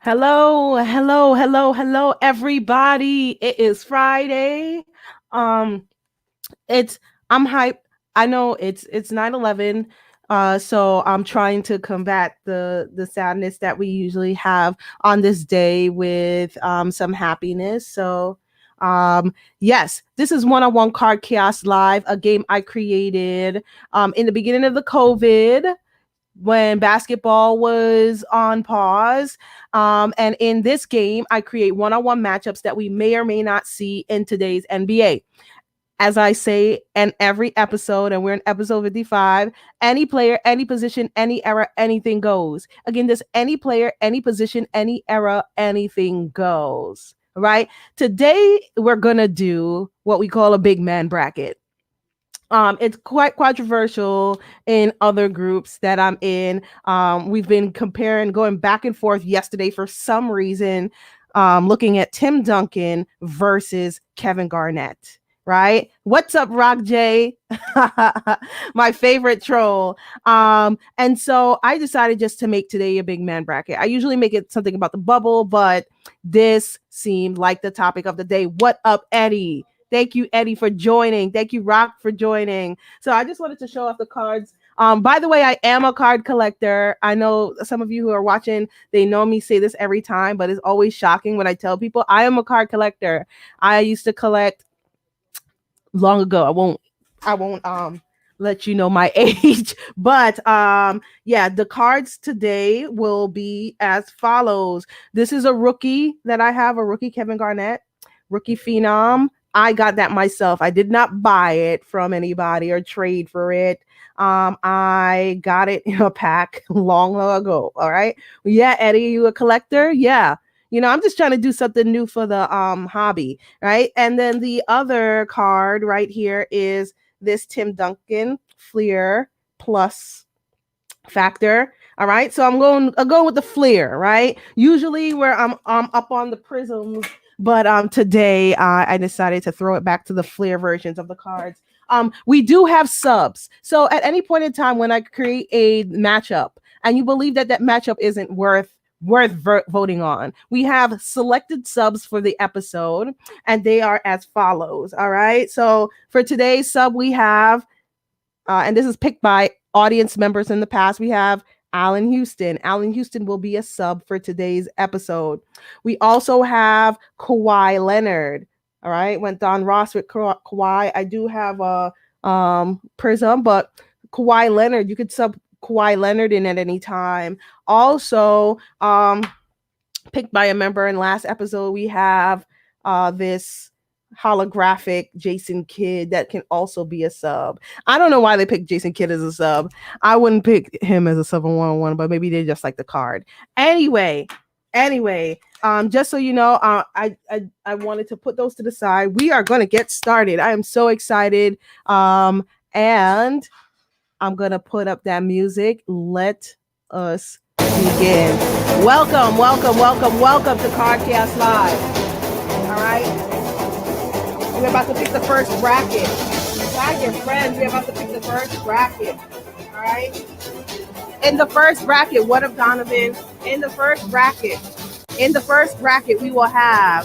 Hello, everybody. It is Friday. Um, it's I'm hype. I know it's 9/11. So I'm trying to combat the sadness that we usually have on this day with some happiness. Yes, this is one-on-one card chaos live, a game I created in the beginning of the COVID when basketball was on pause. And in this game, I create one-on-one matchups that we may or may not see in today's NBA. As I say in every episode, and we're in episode 55, any player, any position, any era, anything goes. Again, this any player, any position, any era, anything goes. Right? Today, we're going to do what we call a big man bracket. It's quite controversial in other groups that I'm in. We've been comparing, going back and forth yesterday for some reason, looking at Tim Duncan versus Kevin Garnett. Right? What's up, Rock J? My favorite troll. And so I decided just to make today a big man bracket. I usually make it something about the bubble, but this seemed like the topic of the day. What up, Eddie? Thank you, Eddie, for joining. Thank you, Rock, for joining. So I just wanted to show off the cards. By the way, I am a card collector. I know some of you who are watching, they know me say this every time, but it's always shocking when I tell people I am a card collector. I used to collect long ago. I won't let you know my age, but yeah, the cards today will be as follows. This is a rookie that I have, a rookie Kevin Garnett, rookie phenom. I got that myself. I did not buy it from anybody or trade for it. I got it in a pack long ago. All right. Yeah, Eddie, you a collector? Yeah. I'm just trying to do something new for the hobby, right? And then the other card right here is this Tim Duncan Fleer Plus factor. All right. So I'm going with the Fleer, right? Usually where I'm up on the prisms, but today I decided to throw it back to the Fleer versions of the cards. We do have subs. So at any point in time when I create a matchup and you believe that matchup isn't worth voting on, we have selected subs for the episode, and they are as follows. All right. So for today's sub, we have, and this is picked by audience members in the past, we have Allen Houston. Allen Houston will be a sub for today's episode. We also have Kawhi Leonard. All right. Went Don Ross with Kawhi. I do have a Prism, but Kawhi Leonard, you could sub Kawhi Leonard in at any time. Also, picked by a member in last episode, we have this holographic Jason Kidd that can also be a sub. I don't know why they picked Jason Kidd as a sub. I wouldn't pick him as a sub on 1-on-1, but maybe they just like the card. Anyway, just so you know, I wanted to put those to the side. We are going to get started. I am so excited. And I'm going to put up that music. Let us begin. Welcome to Cardcast Live. All right. We're about to pick the first bracket. Tag your friends. We're about to pick the first bracket. All right. In the first bracket, what up, Donovan? In the first bracket, we will have.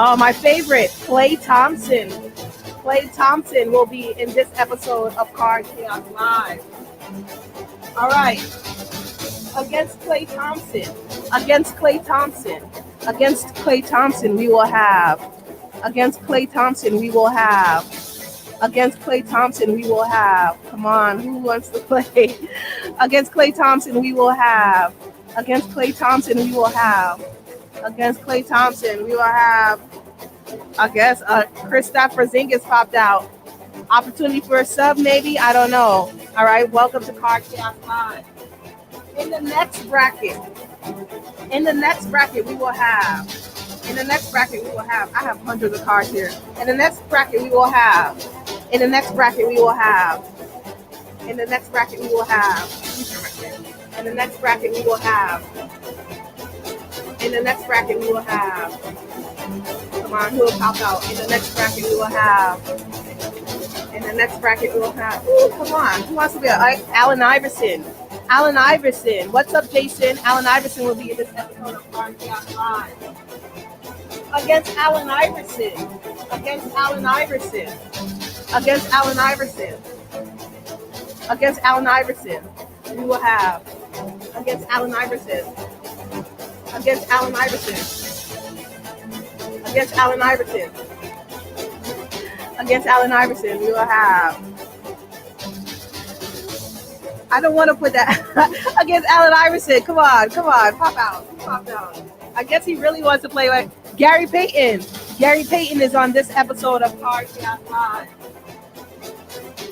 Oh, my favorite, Klay Thompson. Klay Thompson will be in this episode of Card Chaos Live. All right. Against Klay Thompson, we will have. Come on, who wants to play? Against Klay Thompson, we will have. I guess Kristaps Porzingis popped out. Opportunity for a sub, maybe? I don't know. All right, welcome to Card Chaos Live. In the next bracket, we will have. I have hundreds of cards here. In the next bracket, we will have. Come on, who will pop out? In the next bracket, we will have. In the next bracket, we'll have, ooh, come on, who wants to be Allen Iverson? Allen Iverson. What's up, Jason? Allen Iverson will be in this episode of Podcast Live. Against Allen Iverson. Against Allen Iverson. Against Allen Iverson. Against Allen Iverson. We will have against Allen Iverson. Against Allen Iverson. Against Allen Iverson. Against Allen Iverson, we will have. I don't want to put that against Allen Iverson. Come on, pop out. I guess he really wants to play with Gary Payton. Gary Payton is on this episode of Podcast Live.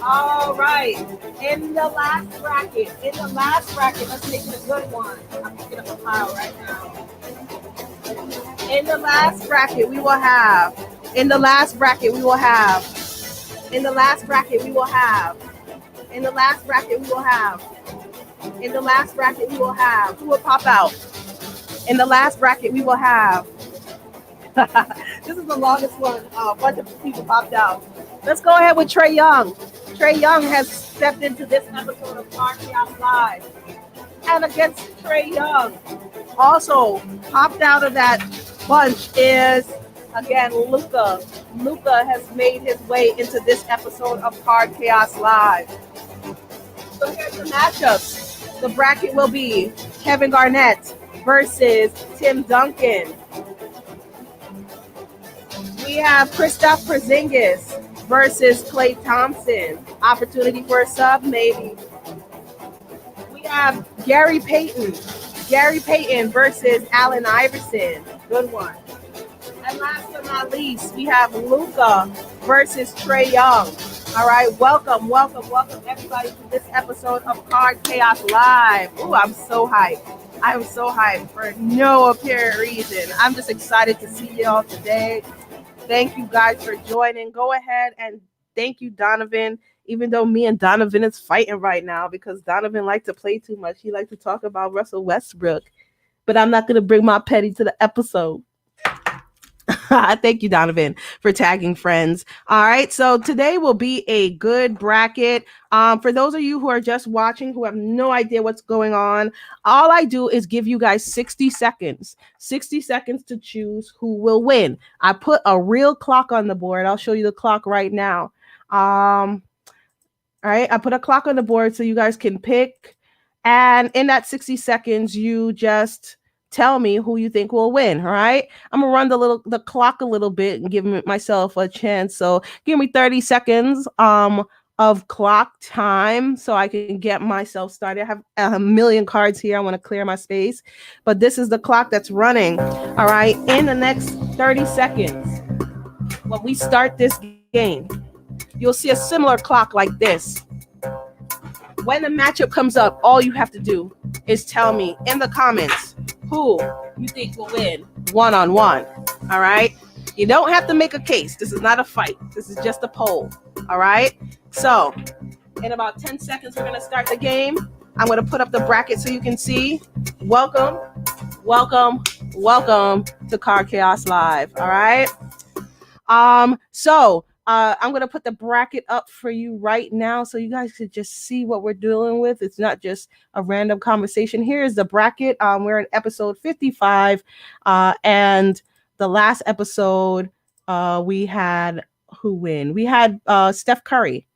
All right. In the last bracket, let's make it a good one. I'm picking up a pile right now. In the last bracket, we will have. In the last bracket, we will have. In the last bracket, we will have. In the last bracket, we will have. In the last bracket, we will have. Who will pop out? In the last bracket, we will have. This is the longest one. A bunch of people popped out. Let's go ahead with Trae Young. Trae Young has stepped into this episode of Podcast Live. And against Trae Young, also popped out of that bunch is, again, Luka. Luka has made his way into this episode of Card Chaos Live. So here's the matchups. The bracket will be Kevin Garnett versus Tim Duncan. We have Kristaps Porzingis versus Klay Thompson. Opportunity for a sub, maybe. We have Gary Payton. Gary Payton versus Allen Iverson. Good one. And last but not least, we have Luka versus Trae Young. All right, welcome everybody to this episode of Card Chaos Live. Ooh, I'm so hyped. I'm so hyped for no apparent reason. I'm just excited to see y'all today. Thank you guys for joining. Go ahead and thank you, Donovan. Even though me and Donovan is fighting right now because Donovan likes to play too much. He likes to talk about Russell Westbrook. But I'm not going to bring my petty to the episode. Thank you, Donovan, for tagging friends. All right, so today will be a good bracket. For those of you who are just watching, who have no idea what's going on, all I do is give you guys 60 seconds. 60 seconds to choose who will win. I put a real clock on the board. I'll show you the clock right now. All right, I put a clock on the board so you guys can pick. And in that 60 seconds, you just tell me who you think will win. All right. I'm gonna run the clock a little bit and give myself a chance. So give me 30 seconds of clock time so I can get myself started. I have a million cards here. I want to clear my space, but this is the clock that's running. All right. In the next 30 seconds, when we start this game, you'll see a similar clock like this. When the matchup comes up, all you have to do is tell me in the comments who you think will win one-on-one. All right. You don't have to make a case. This is not a fight. This is just a poll. All right. So in about 10 seconds, we're going to start the game. I'm going to put up the bracket so you can see. Welcome to Card Chaos Live. All right. I'm going to put the bracket up for you right now so you guys could just see what we're dealing with. It's not just a random conversation. Here is the bracket. We're in episode 55. And the last episode, we had who win? We had Steph Curry.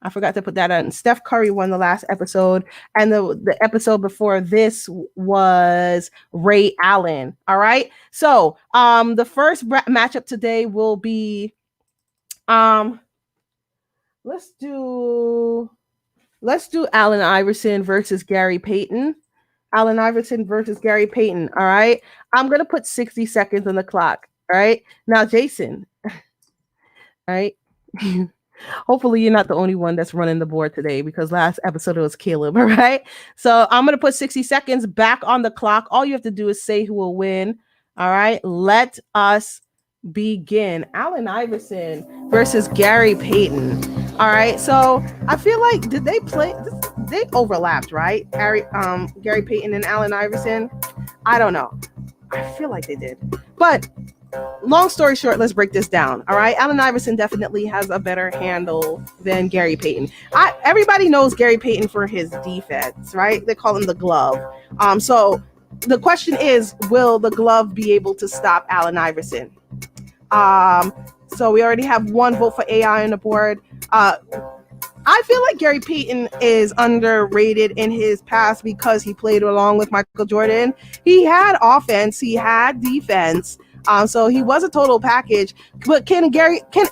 I forgot to put that on. Steph Curry won the last episode. And the episode before this was Ray Allen. All right. So the first matchup today will be let's do Allen Iverson versus Gary Payton. Allen Iverson versus Gary Payton. All right. I'm going to put 60 seconds on the clock. All right. Now, Jason. All right. Hopefully you're not the only one that's running the board today because last episode it was Caleb. All right. So I'm going to put 60 seconds back on the clock. All you have to do is say who will win. All right. Let us begin. Allen Iverson versus Gary Payton. All right. So I feel like did they play? They overlapped, right? Gary Payton and Allen Iverson. I don't know. I feel like they did. But long story short, let's break this down. All right. Allen Iverson definitely has a better handle than Gary Payton. Everybody knows Gary Payton for his defense, right? They call him the glove. So the question is, will the glove be able to stop Allen Iverson? So we already have one vote for AI on the board. I feel like Gary Payton is underrated in his past because he played along with Michael Jordan. He had offense, he had defense, so he was a total package. But can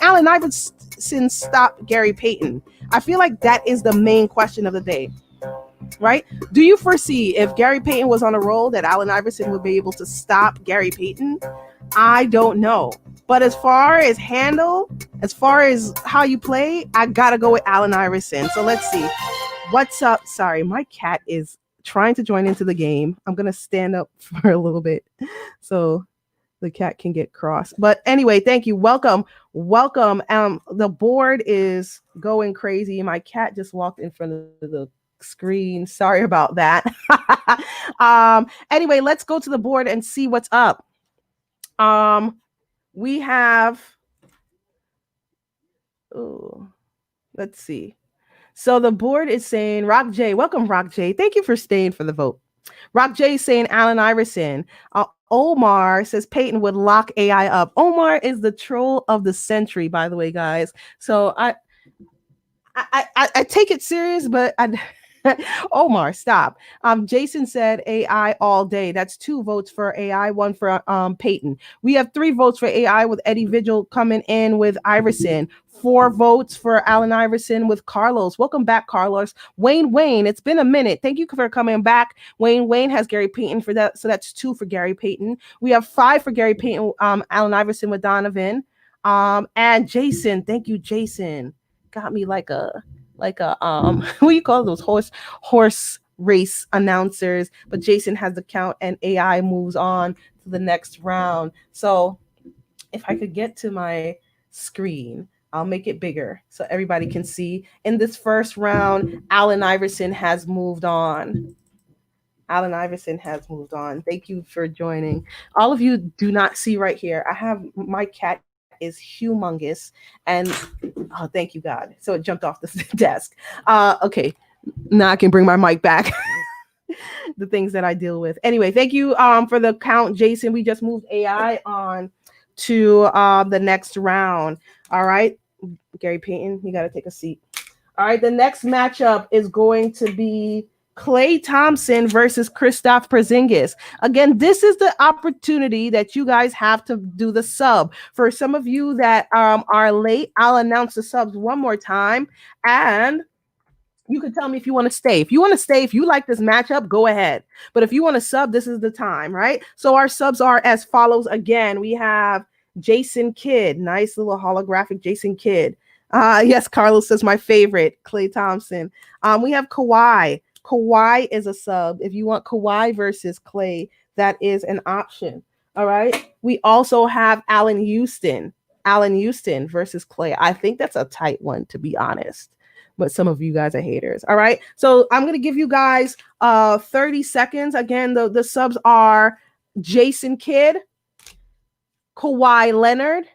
Allen Iverson stop Gary Payton? I feel like that is the main question of the day, right? Do you foresee if Gary Payton was on a roll that Allen Iverson would be able to stop Gary Payton? I don't know. But as far as handle, as far as how you play, I gotta go with Allen Iverson. So let's see. What's up? Sorry, my cat is trying to join into the game. I'm gonna stand up for a little bit so the cat can get cross. But anyway, thank you. Welcome. The board is going crazy. My cat just walked in front of the screen. Sorry about that. Anyway, let's go to the board and see what's up. We have, let's see. So the board is saying Rock J. Welcome, Rock J. Thank you for staying for the vote. Rock J is saying Allen Iverson. Omar says Payton would lock AI up. Omar is the troll of the century, by the way, guys. So I take it serious, but Omar, stop. Jason said AI all day. That's 2 votes for AI, 1 for Payton. We have 3 votes for AI with Eddie Vigil coming in with Iverson. 4 votes for Allen Iverson with Carlos. Welcome back, Carlos. Wayne, it's been a minute. Thank you for coming back. Wayne has Gary Payton for that, so that's 2 for Gary Payton. We have 5 for Gary Payton, Allen Iverson with Donovan. And Jason, thank you, Jason. Got me like a what do you call those horse race announcers? But Jason has the count and AI moves on to the next round. So if I could get to my screen, I'll make it bigger so everybody can see. In this first round, Allen Iverson has moved on. Thank you for joining. All of you do not see right here. I have my cat is humongous, and oh, thank you, God. So it jumped off the desk. Okay, now I can bring my mic back. The things that I deal with. Anyway, thank you for the count, Jason. We just moved AI on to the next round. All right, Gary Payton, you got to take a seat. All right, the next matchup is going to be Klay Thompson versus Kristaps Porzingis. Again, this is the opportunity that you guys have to do the sub. For some of you that are late, I'll announce the subs one more time, and you can tell me if you want to stay. If you want to stay, if you like this matchup, go ahead. But if you want to sub, this is the time, right? So our subs are as follows. Again, we have Jason Kidd, nice little holographic Jason Kidd. Yes, Carlos says my favorite, Klay Thompson. We have Kawhi. Kawhi is a sub. If you want Kawhi versus Klay, that is an option. All right. We also have Allen Houston versus Klay. I think that's a tight one, to be honest. But some of you guys are haters. All right. So I'm going to give you guys 30 seconds. Again, the subs are Jason Kidd, Kawhi Leonard,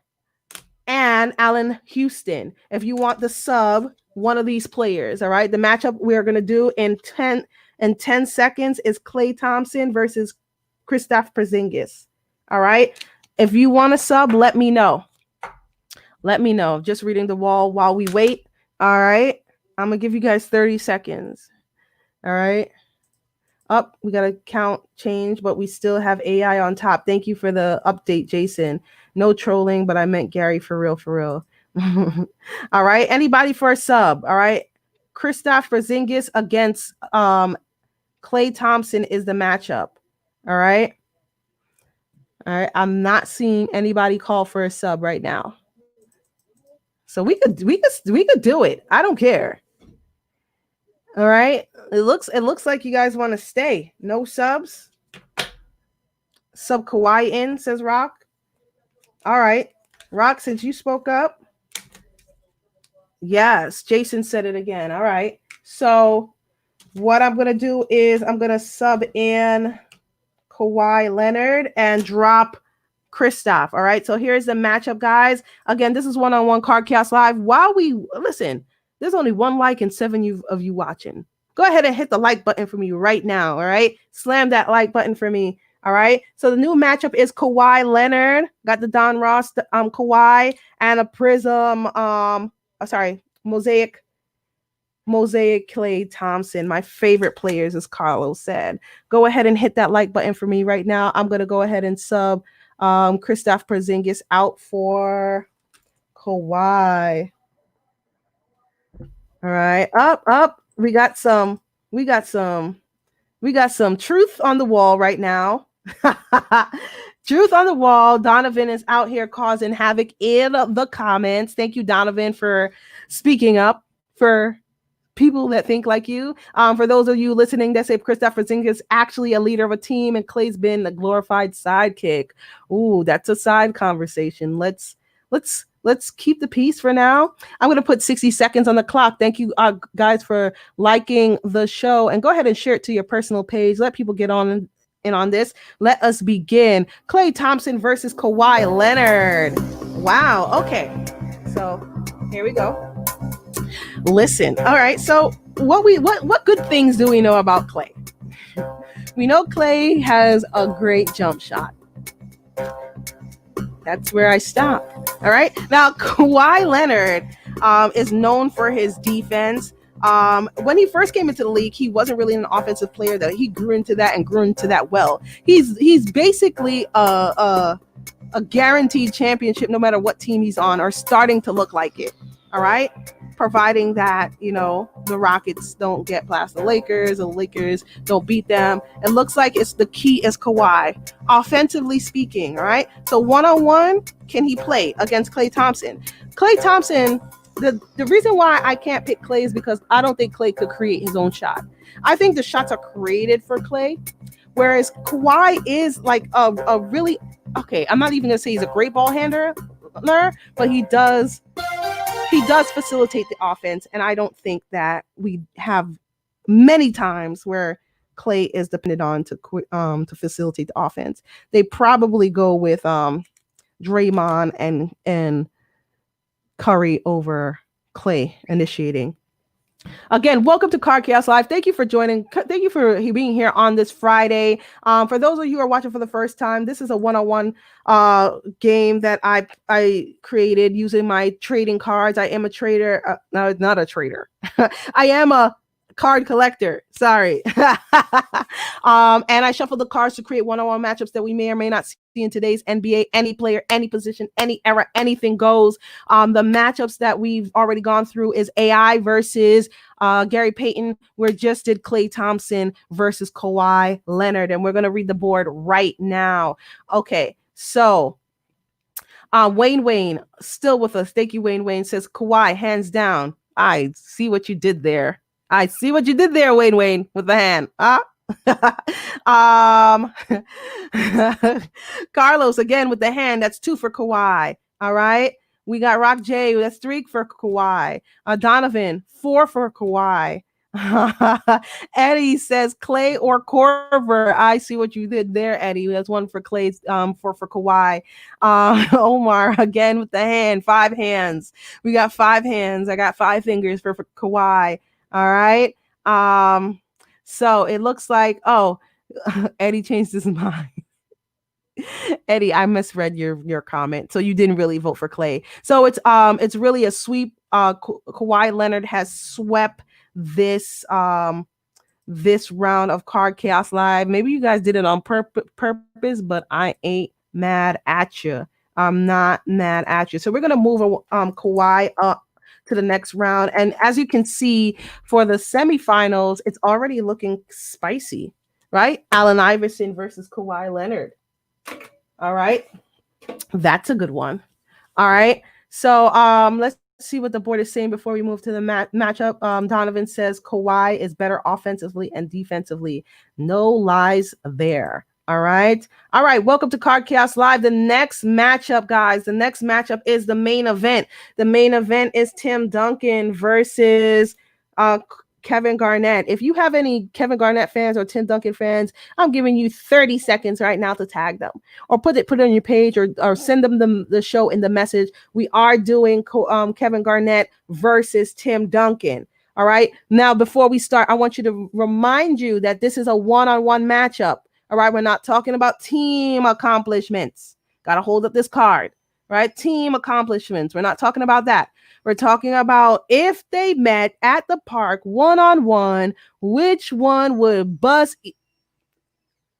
and Allen Houston. If you want the sub, one of these players, all right? The matchup we're going to do in 10 seconds is Klay Thompson versus Kristaps Porzingis. All right? If you want to sub, let me know. Just reading the wall while we wait. All right? I'm going to give you guys 30 seconds. All right? Up, we got to count change, but we still have AI on top. Thank you for the update, Jason. No trolling, but I meant Gary for real. All right. Anybody for a sub? All right. Kristaps Porzingis against Klay Thompson is the matchup. All right. I'm not seeing anybody call for a sub right now. So we could do it. I don't care. All right. It looks like you guys want to stay. No subs. Sub Kawhi in, says Rock. All right. Rock, since you spoke up. Yes, Jason said it again. All right. So what I'm going to do is I'm going to sub in Kawhi Leonard and drop Kristoff. All right. So here's the matchup, guys. Again, this is one-on-one Card Chaos Live. While we listen, there's only 1 like and 7 of you watching. Go ahead and hit the like button for me right now. All right. Slam that like button for me. All right. So the new matchup is Kawhi Leonard. Got the Don Ross Kawhi and a Prism. Mosaic Klay Thompson. My favorite players, as Carlos said. Go ahead and hit that like button for me right now. I'm gonna go ahead and sub Kristaps Porzingis out for Kawhi. All right, up. We got some truth on the wall right now. Truth on the wall. Donovan is out here causing havoc in the comments. Thank you, Donovan, for speaking up for people that think like you. For those of you listening that say Kristaps Porzingis is actually a leader of a team and Klay's been the glorified sidekick. Ooh, that's a side conversation. Let's keep the peace for now. I'm going to put 60 seconds on the clock. Thank you guys for liking the show, and go ahead and share it to your personal page. Let people get on in on this. Let us begin. Klay Thompson versus Kawhi Leonard. Wow. Okay. So here we go. Listen. All right. So what good things do we know about Klay? We know Klay has a great jump shot. That's where I stop. All right. Now, Kawhi Leonard is known for his defense. When he first came into the league, he wasn't really an offensive player. That he grew into that well. He's basically a guaranteed championship no matter what team he's on, or starting to look like it. All right. Providing that, the Rockets don't get past the Lakers, the Lakers don't beat them. It looks like the key is Kawhi, offensively speaking, all right? So one-on-one, can he play against Klay Thompson? Klay Thompson, the reason why I can't pick Klay is because I don't think Klay could create his own shot. I think the shots are created for Klay, whereas Kawhi is like a really, okay, I'm not even going to say he's a great ball handler, but he does facilitate the offense, and I don't think that we have many times where Klay is dependent on to facilitate the offense. They probably go with Draymond and Curry over Klay initiating. Again, welcome to Card Chaos Live. Thank you for joining. Thank you for being here on this Friday. For those of you who are watching for the first time, this is a one-on-one game that I created using my trading cards. I am a trader. No, not a trader. I am a card collector. Sorry. And I shuffle the cards to create one-on-one matchups that we may or may not see in today's NBA. Any player, any position, any era, anything goes. The matchups that we've already gone through is AI versus Gary Payton. We just did Klay Thompson versus Kawhi Leonard, and we're going to read the board right now. Okay, so Wayne still with us. Thank you, Wayne says Kawhi hands down. I see what you did there. Wayne, with the hand. Carlos again with the hand. That's 2 for Kawhi. All right. We got Rock J. That's 3 for Kawhi. Donovan, 4 for Kawhi. Eddie says Klay or Korver. I see what you did there, Eddie. That's 1 for Klay, 4 for Kawhi. Omar again with the hand. 5 hands. We got 5 hands. I got 5 fingers for Kawhi. All right. So it looks like, Eddie changed his mind. Eddie, I misread your comment. So you didn't really vote for Klay. So it's really a sweep. Kawhi Leonard has swept this round of Card Chaos Live. Maybe you guys did it on purpose, but I ain't mad at you. I'm not mad at you. So we're gonna move Kawhi up to the next round. And as you can see, for the semifinals, it's already looking spicy, right? Allen Iverson versus Kawhi Leonard. All right. That's a good one. All right. So let's see what the board is saying before we move to the matchup. Donovan says Kawhi is better offensively and defensively. No lies there. All right. Welcome to Card Chaos Live. The next matchup, guys. The next matchup is the main event. The main event is Tim Duncan versus Kevin Garnett. If you have any Kevin Garnett fans or Tim Duncan fans, I'm giving you 30 seconds right now to tag them or put it on your page or send them the show in the message. We are doing Kevin Garnett versus Tim Duncan. All right. Now, before we start, I want you to remind you that this is a one-on-one matchup. All right. We're not talking about team accomplishments. Got to hold up this card, right? Team accomplishments. We're not talking about that. We're talking about if they met at the park one-on-one, which one would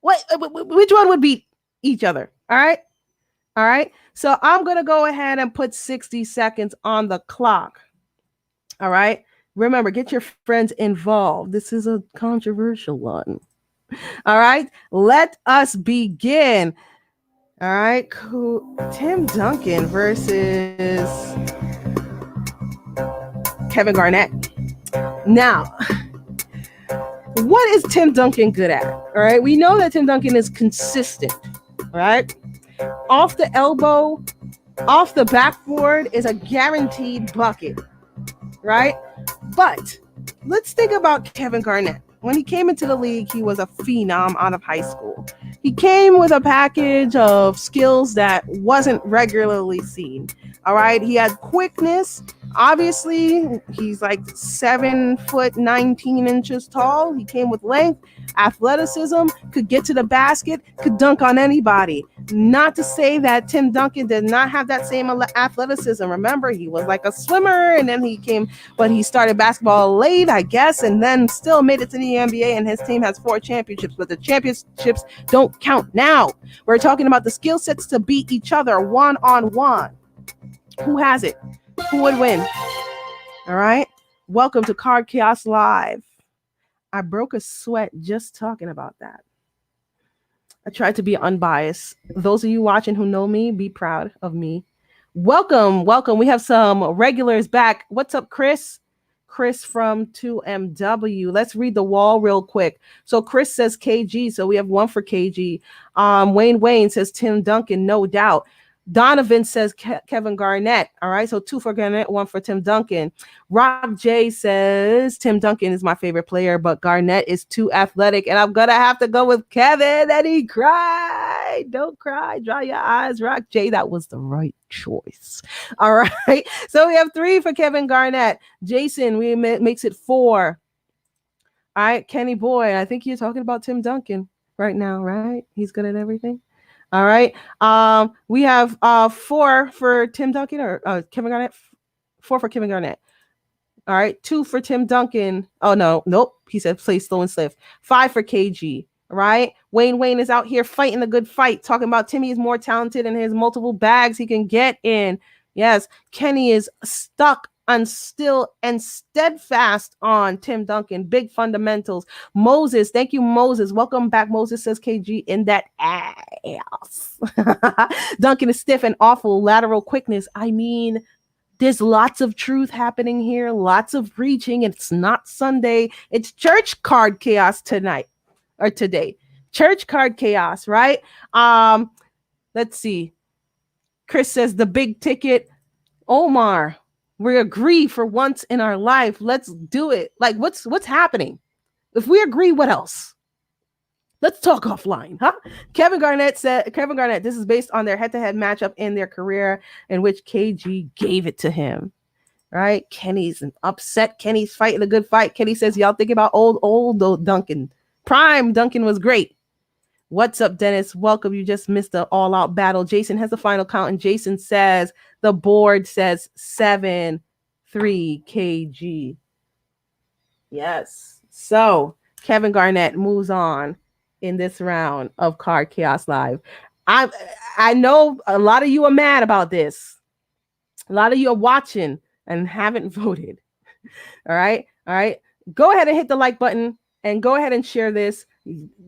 which one would beat each other? All right. All right. So I'm going to go ahead and put 60 seconds on the clock. All right. Remember, get your friends involved. This is a controversial one. All right. Let us begin. All right. Tim Duncan versus Kevin Garnett. Now, what is Tim Duncan good at? All right. We know that Tim Duncan is consistent. Right. Off the elbow, off the backboard is a guaranteed bucket. Right. But let's think about Kevin Garnett. When he came into the league, he was a phenom out of high school. He came with a package of skills that wasn't regularly seen. All right. He had quickness. Obviously, he's like 7'19" tall. He came with length, athleticism, could get to the basket, could dunk on anybody. Not to say that Tim Duncan did not have that same athleticism. Remember, he was like a swimmer, and then but he started basketball late, I guess, and then still made it to the NBA, and his team has 4 championships, but the championships don't count now. We're talking about the skill sets to beat each other one-on-one. Who has it? Who would win? All right. Welcome to Card Chaos Live. I broke a sweat just talking about that. I tried to be unbiased. Those of you watching who know me, be proud of me. Welcome. We have some regulars back. What's up, Chris? Chris from 2MW. Let's read the wall real quick. So Chris says KG. So we have 1 for KG. Wayne says Tim Duncan, no doubt. Donovan says Kevin Garnett. All right. So 2 for Garnett, 1 for Tim Duncan. Rock J says Tim Duncan is my favorite player, but Garnett is too athletic. And I'm going to have to go with Kevin. And he cried. Don't cry. Dry your eyes. Rock J. That was the right choice. All right. So we have 3 for Kevin Garnett. Jason, makes it 4. All right. Kenny Boy, I think you're talking about Tim Duncan right now, right? He's good at everything. All right. We have 4 for Tim Duncan or Kevin Garnett. 4 for Kevin Garnett. All right. 2 for Tim Duncan. Oh, no. Nope. He said play slow and swift. 5 for KG. All right. Wayne is out here fighting a good fight, talking about Timmy is more talented and has multiple bags he can get in. Yes. Kenny is stuck and still and steadfast on Tim Duncan. Big fundamentals. Moses, thank you, Moses. Welcome back. Moses says KG in that ass. Duncan is stiff and awful. Lateral quickness. I mean, there's lots of truth happening here. Lots of reaching. It's not Sunday. It's church card chaos tonight or today. Church card chaos, right? Let's see. Chris says the big ticket. Omar, we agree for once in our life. Let's do it. Like, what's happening? If we agree, what else? Let's talk offline, huh? Kevin Garnett, this is based on their head-to-head matchup in their career in which KG gave it to him. Right? Kenny's upset. Kenny's fighting a good fight. Kenny says, y'all think about old Duncan. Prime Duncan was great. What's up, Dennis? Welcome. You just missed the all-out battle. Jason has the final count, and Jason says the board says 7-3 KG. Yes. So Kevin Garnett moves on in this round of Card Chaos Live. I know a lot of you are mad about this. A lot of you are watching and haven't voted. All right. Go ahead and hit the like button and go ahead and share this.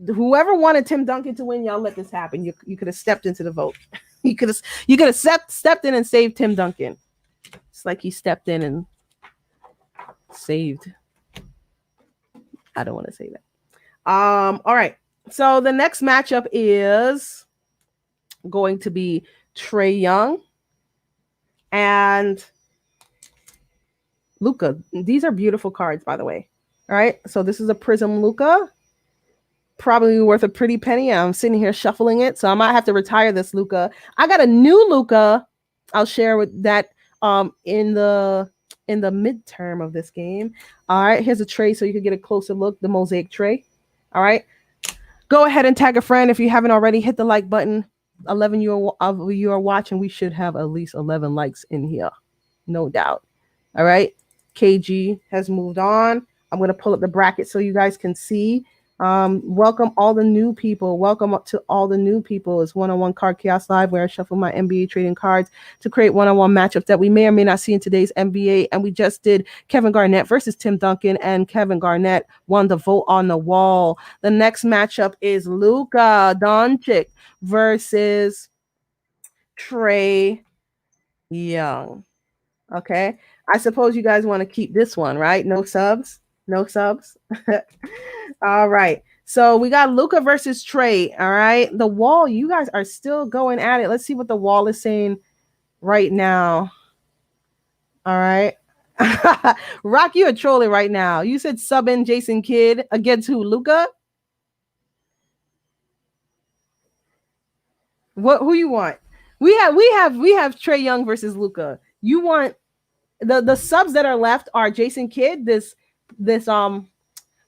Whoever wanted Tim Duncan to win, y'all let this happen. You could have stepped into the vote. You could have stepped in and saved Tim Duncan. It's like he stepped in and saved. I don't want to say that. All right. So the next matchup is going to be Trae Young and Luka. These are beautiful cards, by the way. All right. So this is a Prism Luca. Probably worth a pretty penny. I'm sitting here shuffling it, so I might have to retire this Luca. I got a new Luca. I'll share with that in the midterm of this game. All right, here's a tray so you can get a closer look. The mosaic tray. All right, go ahead and tag a friend if you haven't already. Hit the like button. 11 you are watching. We should have at least 11 likes in here, no doubt. All right, KG has moved on. I'm gonna pull up the bracket so you guys can see. Welcome all the new people. Welcome up to all the new people. It's one-on-one card chaos live where I shuffle my NBA trading cards to create one-on-one matchups that we may or may not see in today's NBA. And we just did Kevin Garnett versus Tim Duncan, and Kevin Garnett won the vote on the wall. The next matchup is Luka Doncic versus Trae Young. Okay. I suppose you guys want to keep this one, right? No subs. No subs. All right. So we got Luka versus Trae. All right. The wall, you guys are still going at it. Let's see what the wall is saying right now. All right. Rock, you are trolling right now. You said sub in Jason Kidd against who? Luka? Who you want? We have Trae Young versus Luka. You want the subs that are left are Jason Kidd, this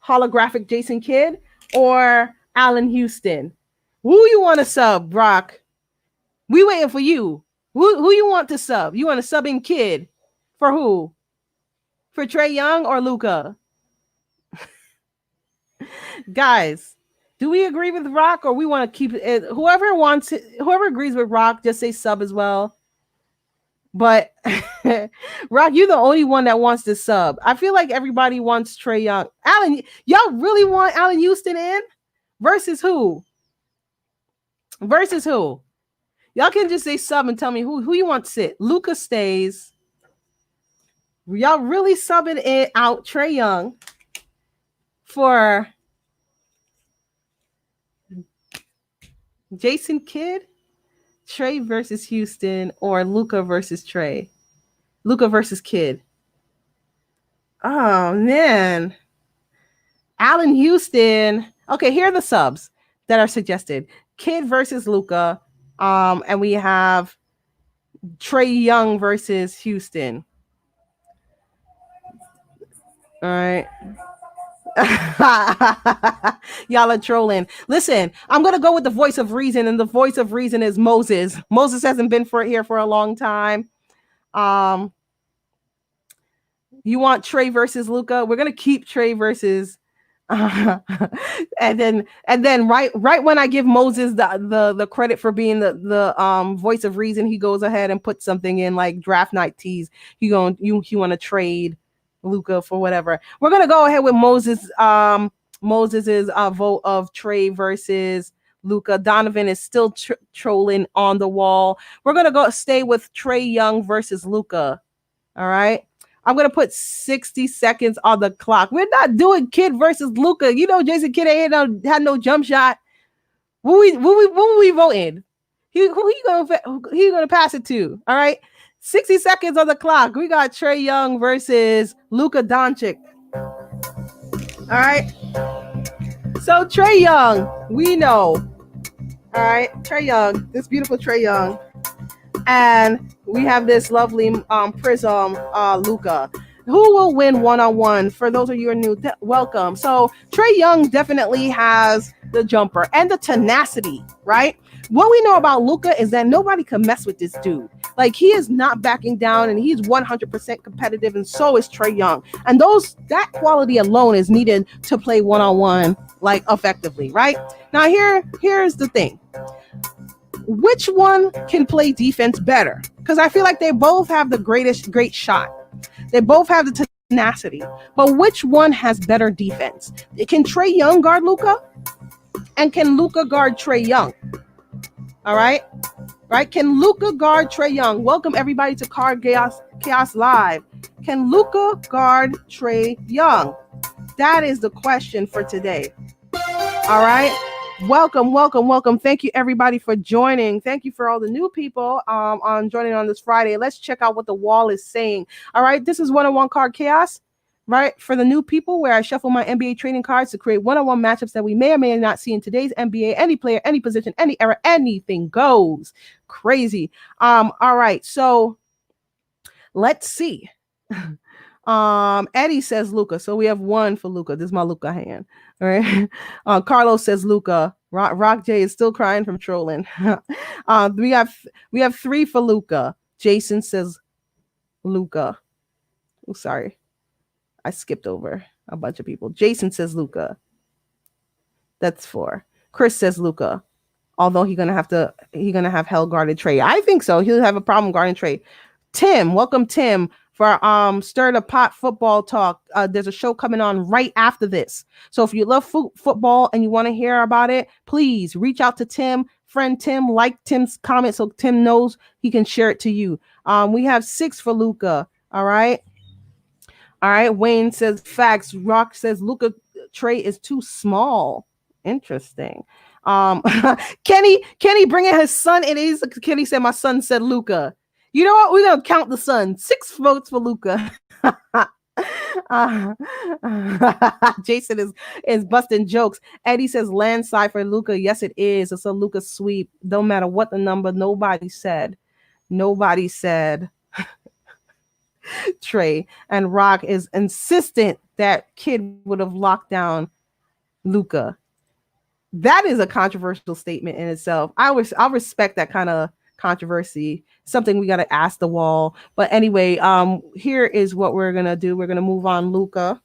holographic Jason Kidd, or Allen Houston. Who you want to sub, Brock? We waiting for you. Who you want to sub? You want to sub in Kidd for who? For Trae Young or Luka? Guys, do we agree with Rock, or we want to keep it? Whoever agrees with Rock, just say sub as well. But Rock, you're the only one that wants to sub. I feel like everybody wants Trae Young. Allen, y'all really want Allen Houston in? Versus who? Versus who? Y'all can just say sub and tell me who you want to sit. Luka stays. Y'all really subbing it out Trae Young for Jason Kidd? Trae versus Houston, or Luka versus Trae? Luka versus Kidd. Oh man. Allen Houston. Okay, here are the subs that are suggested. Kidd versus Luka. And we have Trae Young versus Houston. All right. Y'all are trolling. Listen, I'm gonna go with the voice of reason, and the voice of reason is Moses. Moses hasn't been here for a long time. You want Trae versus Luka? We're gonna keep Trae versus and then right when I give Moses the credit for being the voice of reason, he goes ahead and puts something in like draft night tease. You want to trade Luka for whatever. We're gonna go ahead with Moses's vote of Trae versus Luka. Donovan is still trolling on the wall. We're gonna stay with Trae Young versus Luka. All right. I'm gonna put 60 seconds on the clock. We're not doing Kidd versus Luka. You know, Jason Kidd ain't had no jump shot. Who we voting? Who you gonna pass it to? All right. 60 seconds on the clock. We got Trae Young versus Luka Doncic. All right. So Trae Young, we know. All right, Trae Young, this beautiful Trae Young. And we have this lovely Prism Luka. Who will win one-on-one? For those of you who are new, welcome. So Trae Young definitely has the jumper and the tenacity, right? What we know about Luka is that nobody can mess with this dude. Like, he is not backing down, and he's 100% competitive, and so is Trae Young. And that quality alone is needed to play one-on-one like effectively, right? Now here's the thing. Which one can play defense better? Because I feel like they both have the great shot. They both have the tenacity. But which one has better defense? Can Trae Young guard Luka? And can Luka guard Trae Young? All right? Right? Can Luka guard Trae Young? Welcome everybody to Card Chaos Live. Can Luka guard Trae Young? That is the question for today. All right? Welcome. Thank you everybody for joining. Thank you for all the new people on joining on this Friday. Let's check out what the wall is saying. All right, this is one-on-one Card Chaos. right? For the new people, where I shuffle my NBA trading cards to create one-on-one matchups that we may or may not see in today's NBA. Any player, any position, any era, anything goes. Crazy. All right, so let's see. Eddie says Luca. So we have one for Luca. This is my Luca hand. All right. Carlos says Luca. Rock J is still crying from trolling. We have three for Luca. Jason says Luca. Oh, sorry. I skipped over a bunch of people. Jason says Luca. That's four. Chris says Luca. Although he's gonna have hell guarded Trey. I think so. He'll have a problem guarding Trey. Tim, welcome Tim for Stir the Pot football talk. There's a show coming on right after this. So if you love football and you want to hear about it, please reach out to Tim, friend Tim, like Tim's comment so Tim knows he can share it to you. We have 6 for Luca. All right. Wayne says facts. Rock says Luca Trey is too small. Interesting. Kenny bringing his son. It is. Kenny said my son said Luca. You know what? We're gonna count the son. 6 votes for Luca. Jason is busting jokes. Eddie says landslide for Luca. Yes, it is. It's a Luca sweep. Don't matter what the number. Nobody said. Trey. And Rock is insistent that Kid would have locked down Luca. That is a controversial statement in itself. I'll respect that kind of controversy. Something we got to ask the wall. But anyway, here is what we're gonna do. We're gonna move on, Luca.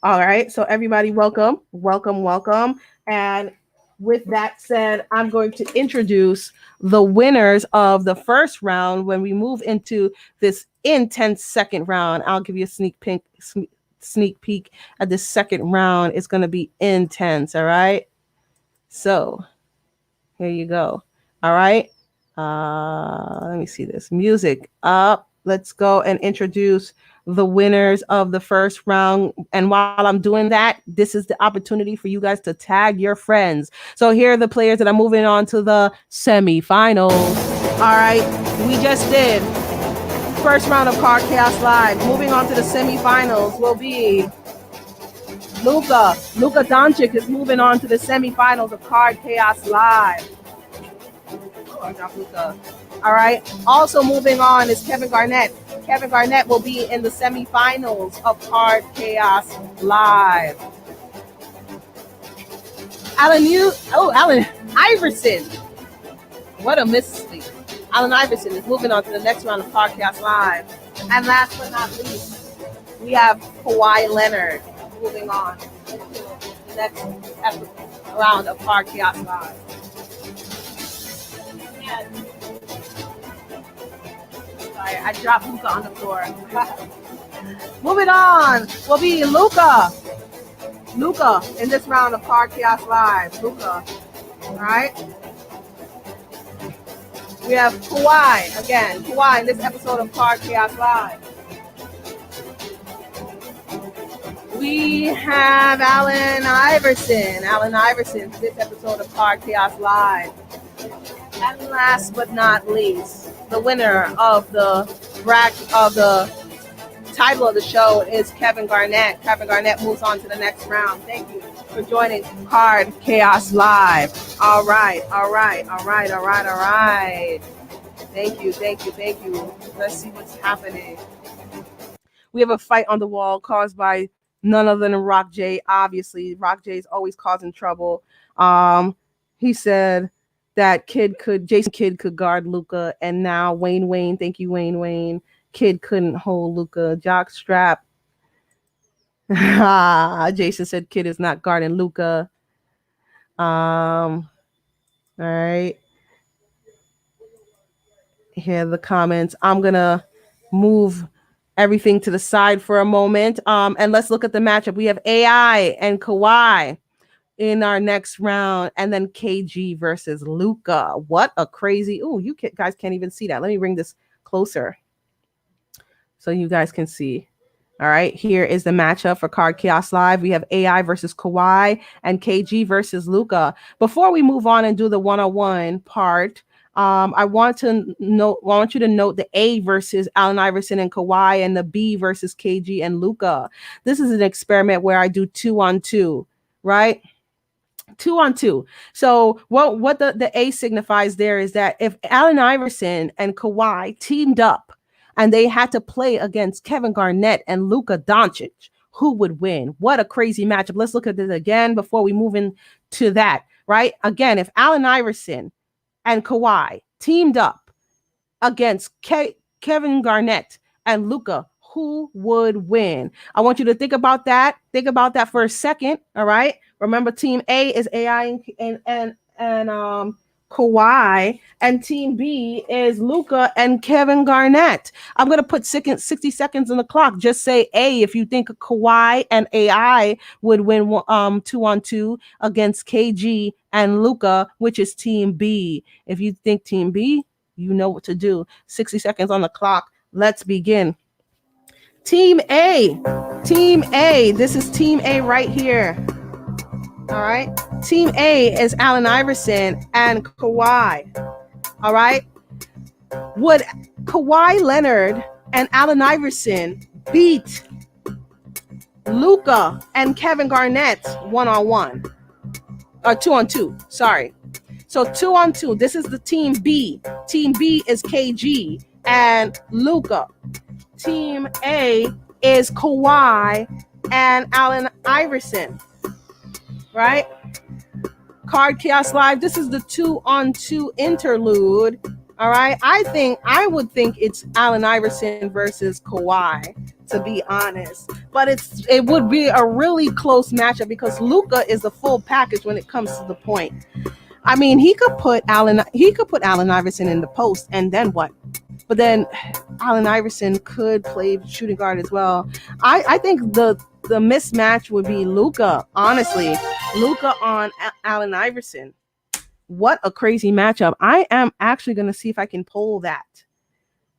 All right. So everybody, welcome. And with that said, I'm going to introduce the winners of the first round. When we move into this intense second round, I'll give you a sneak peek at this second round. It's going to be intense. All right. So here you go. All right. Let me see this. Music up. Let's go and introduce the winners of the first round. And while I'm doing that, this is the opportunity for you guys to tag your friends. So here are the players that are moving on to the semifinals. All right. We just did first round of Card Chaos Live. Moving on to the semifinals will be Luka Doncic is moving on to the semifinals of Card Chaos Live. All right. Also moving on is Kevin Garnett. Kevin Garnett will be in the semifinals of Card Chaos Live. Allen Iverson. What a mistake. Allen Iverson is moving on to the next round of Card Chaos Live. And last but not least, we have Kawhi Leonard moving on to the next round of Card Chaos Live. Sorry, I dropped Luka on the floor. Moving on will be Luka in this round of Card Chaos Live. Luka. All right. We have Kawhi again. Kawhi in this episode of Card Chaos Live. We have Allen Iverson for this episode of Card Chaos Live. And last but not least, the winner of the title of the show is Kevin Garnett. Kevin Garnett moves on to the next round. Thank you for joining Card Chaos Live. All right. Thank you. Let's see what's happening. We have a fight on the wall caused by none other than Rock J. Obviously, Rock J is always causing trouble. He said that Jason Kidd could guard Luka, and now Wayne, thank you, Wayne. Kidd couldn't hold Luka. Jock strap. Jason said Kidd is not guarding Luka. All right. Here are the comments. I'm gonna move everything to the side for a moment. And let's look at the matchup. We have AI and Kawhi in our next round, and then KG versus Luka. What a crazy! Oh, you guys can't even see that. Let me bring this closer so you guys can see. All right, here is the matchup for Card Chaos Live. We have AI versus Kawhi and KG versus Luka. Before we move on and do the one-on-one part, Want you to note the A versus Allen Iverson and Kawhi, and the B versus KG and Luka. This is an experiment where I do 2-on-2, right? 2-on-2. So what the A signifies there is that if Allen Iverson and Kawhi teamed up and they had to play against Kevin Garnett and Luka Doncic, who would win? What a crazy matchup. Let's look at this again before we move into that, right? Again, if Allen Iverson and Kawhi teamed up against Kevin Garnett and Luka, who would win? I want you to think about that. Think about that for a second. All right. Remember, Team A is AI and Kawhi, and Team B is Luka and Kevin Garnett. I'm gonna put 60 seconds on the clock. Just say A if you think Kawhi and AI would win 2-on-2 against KG and Luka, which is Team B. If you think Team B, you know what to do. 60 seconds on the clock. Let's begin. Team A. Team A. This is Team A right here. All right. Team A is Allen Iverson and Kawhi. All right. Would Kawhi Leonard and Allen Iverson beat Luka and Kevin Garnett 1-on-1? Or 2-on-2. Sorry. So 2-on-2. This is the Team B. Team B is KG and Luka. Team A is Kawhi and Allen Iverson. Right? Card Chaos Live. This is the 2-on-2 interlude. All right. I would think it's Allen Iverson versus Kawhi, to be honest. But it would be a really close matchup because Luka is the full package when it comes to the point. I mean, he could put Allen Iverson in the post, and then what? But then Allen Iverson could play shooting guard as well. I think the mismatch would be Luka, honestly. Luka on Allen Iverson. What a crazy matchup. I am actually going to see if I can poll that.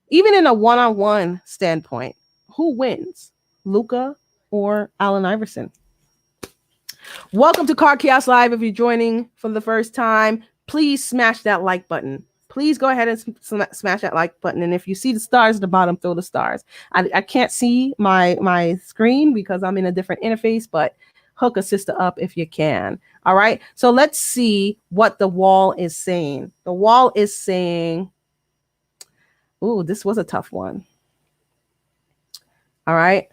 Even in a 1-on-1 standpoint, who wins? Luka or Allen Iverson? Welcome to Card Chaos Live. If you're joining for the first time, please smash that like button. Please go ahead and smash that like button. And if you see the stars at the bottom, throw the stars. I can't see my screen because I'm in a different interface, but hook a sister up if you can. All right. So let's see what the wall is saying. The wall is saying, ooh, this was a tough one. All right.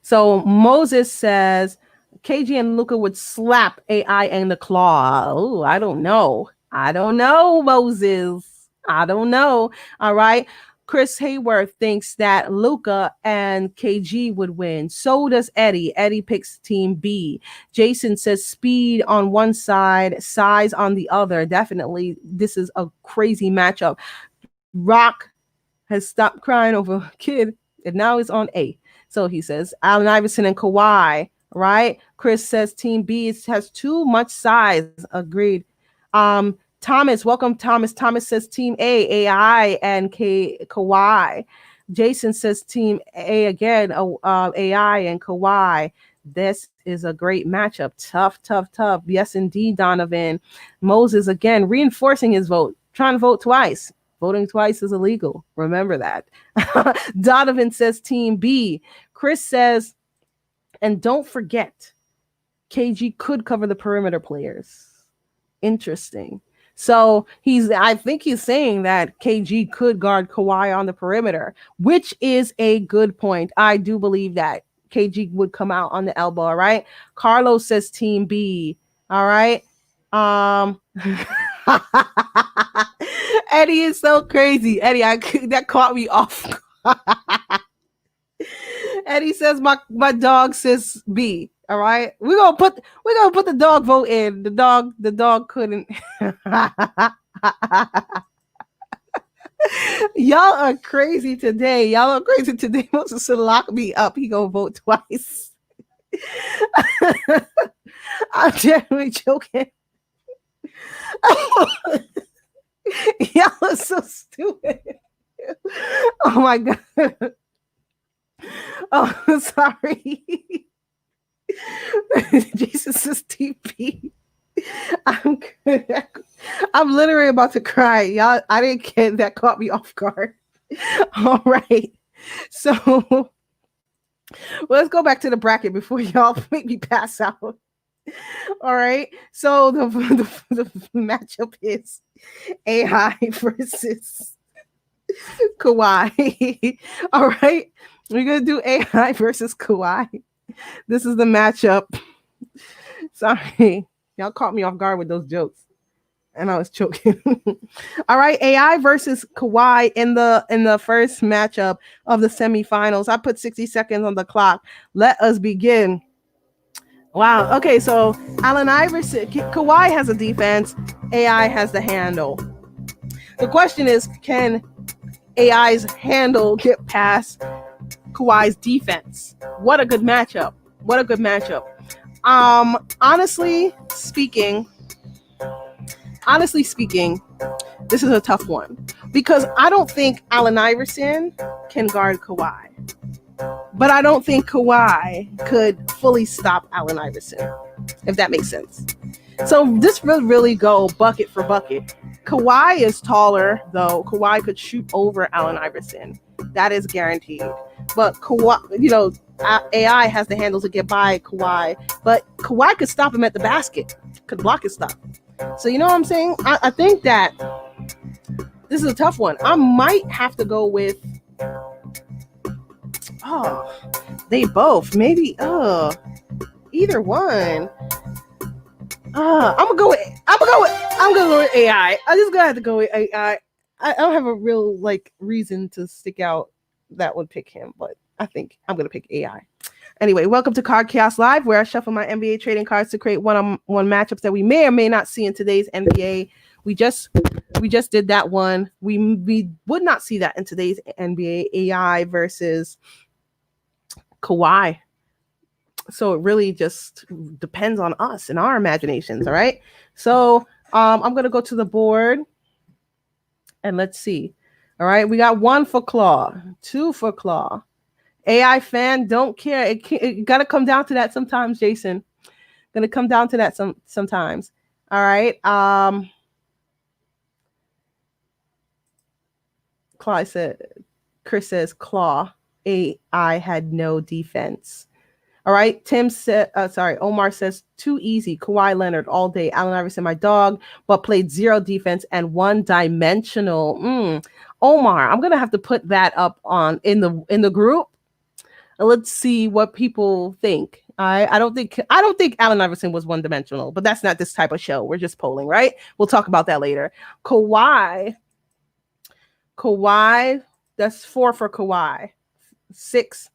So Moses says KG and Luka would slap AI and the claw. Oh, I don't know. Moses. I don't know. All right. Chris Hayworth thinks that Luka and KG would win. So does Eddie. Eddie picks Team B. Jason says speed on one side, size on the other. Definitely, this is a crazy matchup. Rock has stopped crying over a kid, and now it's on A. So he says Allen Iverson and Kawhi, right? Chris says Team B has too much size. Agreed. Thomas, welcome, Thomas. Thomas says Team A, AI and Kawhi. Jason says Team A again, AI and Kawhi. This is a great matchup. Tough. Yes, indeed, Donovan. Moses, again, reinforcing his vote. Trying to vote twice. Voting twice is illegal. Remember that. Donovan says Team B. Chris says, and don't forget, KG could cover the perimeter players. Interesting. So I think he's saying that KG could guard Kawhi on the perimeter, which is a good point. I do believe that KG would come out on the elbow. All right. Carlos says Team B. All right. Eddie is so crazy. Eddie, that caught me off. Eddie says my dog says B. All right, we're gonna put the dog vote in. The dog couldn't. Y'all are crazy today. Moses should lock me up. He gonna vote twice. I'm generally joking. Y'all are so stupid. Oh my god. Oh, sorry. Jesus is TP. I'm good. I'm literally about to cry. Y'all, I didn't get that caught me off guard. All right. So well, let's go back to the bracket before y'all make me pass out. All right. So the matchup is AI versus Kawhi. All right. We're going to do AI versus Kawhi. This is the matchup. Sorry. Y'all caught me off guard with those jokes. And I was choking. All right, AI versus Kawhi in the first matchup of the semifinals. I put 60 seconds on the clock. Let us begin. Wow. Okay, so Allen Iverson, Kawhi has a defense. AI has the handle. The question is, can AI's handle get past Kawhi's defense? What a good matchup. What a good matchup. Honestly speaking, this is a tough one because I don't think Allen Iverson can guard Kawhi. But I don't think Kawhi could fully stop Allen Iverson, if that makes sense. So this will really go bucket for bucket. Kawhi is taller, though. Kawhi could shoot over Allen Iverson. That is guaranteed. But Kawhi, AI has the handles to get by Kawhi, but Kawhi could stop him at the basket, could block his stuff. So you know what I'm saying? I think that this is a tough one. I might have to go with they both. Maybe either one. I'm gonna go with AI. I just gonna have to go with AI. I don't have a real reason to stick out that would pick him, but I think I'm gonna pick AI. Anyway, welcome to Card Chaos Live, where I shuffle my NBA trading cards to create one-on-one matchups that we may or may not see in today's NBA. We just did that one. We would not see that in today's NBA. AI versus Kawhi. So it really just depends on us and our imaginations. All right. So I'm gonna go to the board and let's see. All right, we got 1 for Claw, 2 for Claw. AI fan, don't care. It gotta come down to that sometimes, Jason. Gonna come down to that sometimes. All right. Chris says Claw. AI had no defense. All right. Omar says too easy. Kawhi Leonard all day. Allen Iverson, my dog, but played 0 defense and 1-dimensional. Omar, I'm gonna have to put that up in the group. Let's see what people think. I don't think Allen Iverson was 1-dimensional, but that's not this type of show. We're just polling, right? We'll talk about that later. Kawhi, that's 4 for Kawhi. 6.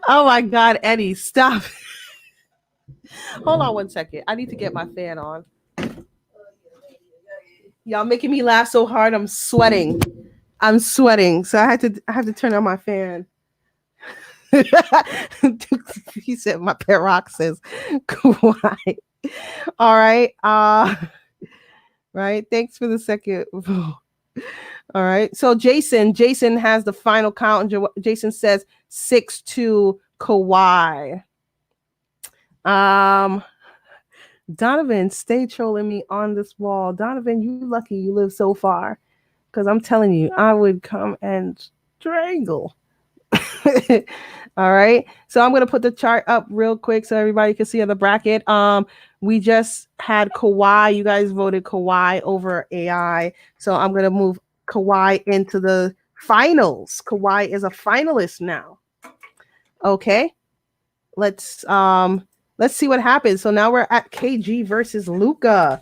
Oh my God, Eddie, stop. Hold on 1 second. I need to get my fan on. Y'all making me laugh so hard. I'm sweating. So I have to turn on my fan. He said my pet rock says Kawhi. All right. Right. Thanks for the second. All right. So Jason has the final count. Jason says 6-2 Kawhi. Donovan, stay trolling me on this wall. Donovan, you lucky you live so far. Because I'm telling you, I would come and strangle. All right. So I'm going to put the chart up real quick so everybody can see on the bracket. We just had Kawhi. You guys voted Kawhi over AI. So I'm going to move Kawhi into the finals. Kawhi is a finalist now. Okay. Let's see what happens. So now we're at KG versus Luka.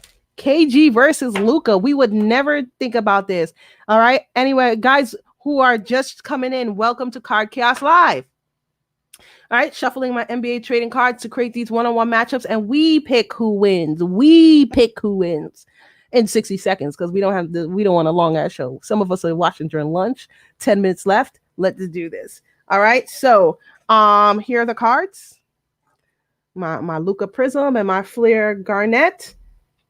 We would never think about this. All right. Anyway, guys who are just coming in, welcome to Card Chaos Live. All right, shuffling my NBA trading cards to create these one-on-one matchups, and we pick who wins. In 60 seconds because we don't want a long ass show. Some of us are watching during lunch. 10 minutes left. Let's do this. All right. So here are the cards. My Luka Prism and my Flair Garnett.